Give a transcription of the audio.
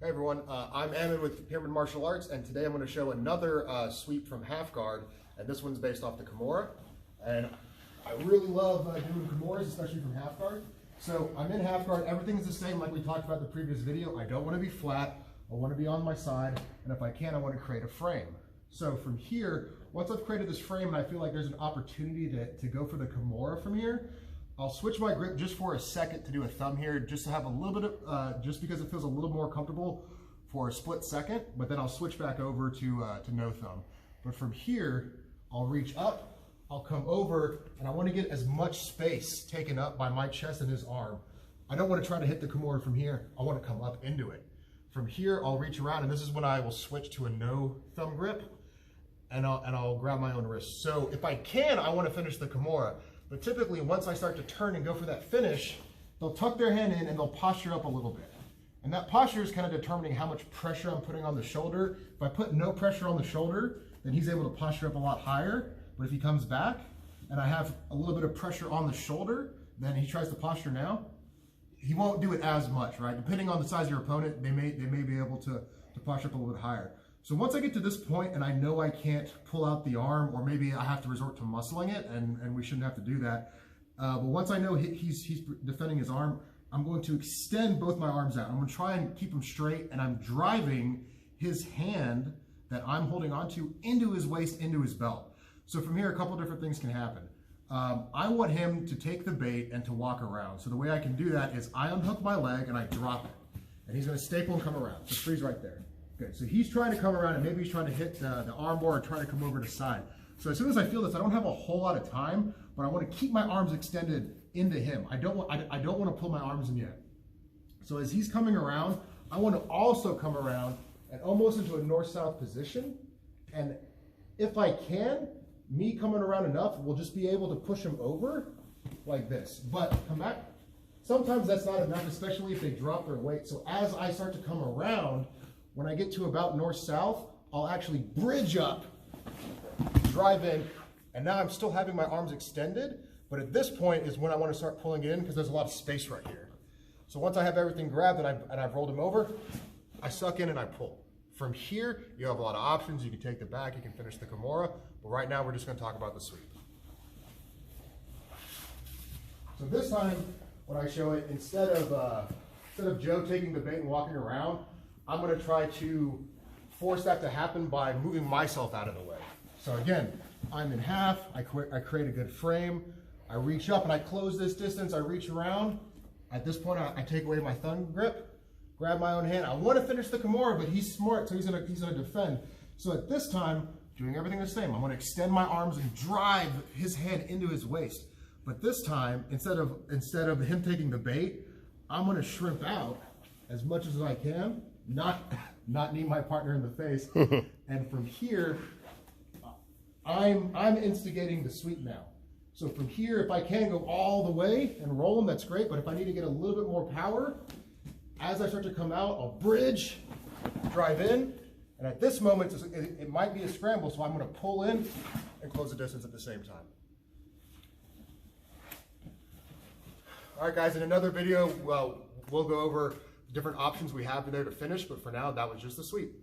Hey everyone, I'm Ahmad with Pyramid Martial Arts, and today I'm going to show another sweep from half guard, and this one's based off the Kimura. And I really love doing Kimuras, especially from half guard. So I'm in half guard, everything's the same like we talked about in the previous video. I don't want to be flat, I want to be on my side, and if I can, I want to create a frame. So from here, once I've created this frame and I feel like there's an opportunity to go for the Kimura from here, I'll switch my grip just for a second to do a thumb here, just to have a little bit of, just because it feels a little more comfortable for a split second, but then I'll switch back over to no thumb. But from here, I'll reach up, I'll come over, and I want to get as much space taken up by my chest and his arm. I don't want to try to hit the Kimura from here, I want to come up into it. From here, I'll reach around, and this is when I will switch to a no thumb grip, and I'll grab my own wrist. So if I can, I want to finish the Kimura. But typically, once I start to turn and go for that finish, they'll tuck their hand in and they'll posture up a little bit. And that posture is kind of determining how much pressure I'm putting on the shoulder. If I put no pressure on the shoulder, then he's able to posture up a lot higher. But if he comes back and I have a little bit of pressure on the shoulder, then he tries to posture now, he won't do it as much, right? Depending on the size of your opponent, they may be able to posture up a little bit higher. So once I get to this point and I know I can't pull out the arm, or maybe I have to resort to muscling it, and we shouldn't have to do that. But once I know he's defending his arm, I'm going to extend both my arms out. I'm going to try and keep him straight, and I'm driving his hand that I'm holding onto into his waist, into his belt. So from here, a couple different things can happen. I want him to take the bait and to walk around. So the way I can do that is I unhook my leg and I drop it. And he's going to staple and come around. So freeze right there. Good, so he's trying to come around, and maybe he's trying to hit the arm bar or trying to come over to the side. So as soon as I feel this, I don't have a whole lot of time, but I want to keep my arms extended into him. I don't want to pull my arms in yet. So as he's coming around, I want to also come around and almost into a north-south position. And if I can, me coming around enough will just be able to push him over like this. But come back. Sometimes that's not enough, especially if they drop their weight. So as I start to come around, when I get to about north-south, I'll actually bridge up, drive in, and now I'm still having my arms extended, but at this point is when I want to start pulling in because there's a lot of space right here. So once I have everything grabbed and I've rolled him over, I suck in and I pull. From here, you have a lot of options. You can take the back, you can finish the Kimura, but right now we're just going to talk about the sweep. So this time, when I show it, instead of Joe taking the bait and walking around, I'm going to try to force that to happen by moving myself out of the way. So again, I'm in half, I create a good frame, I reach up and I close this distance, I reach around. At this point, I take away my thumb grip, grab my own hand. I want to finish the Kimura, but he's smart, so he's gonna defend. So at this time, doing everything the same. I'm going to extend my arms and drive his hand into his waist. But this time, instead of him taking the bait, I'm going to shrimp out as much as I can. Not knee my partner in the face. And from here, I'm instigating the sweep now. So from here, if I can go all the way and roll him, that's great. But if I need to get a little bit more power, as I start to come out, I'll bridge, drive in. And at this moment, it might be a scramble, so I'm going to pull in and close the distance at the same time. All right, guys, in another video, we'll go over different options we have there to finish, but for now, that was just the sweep.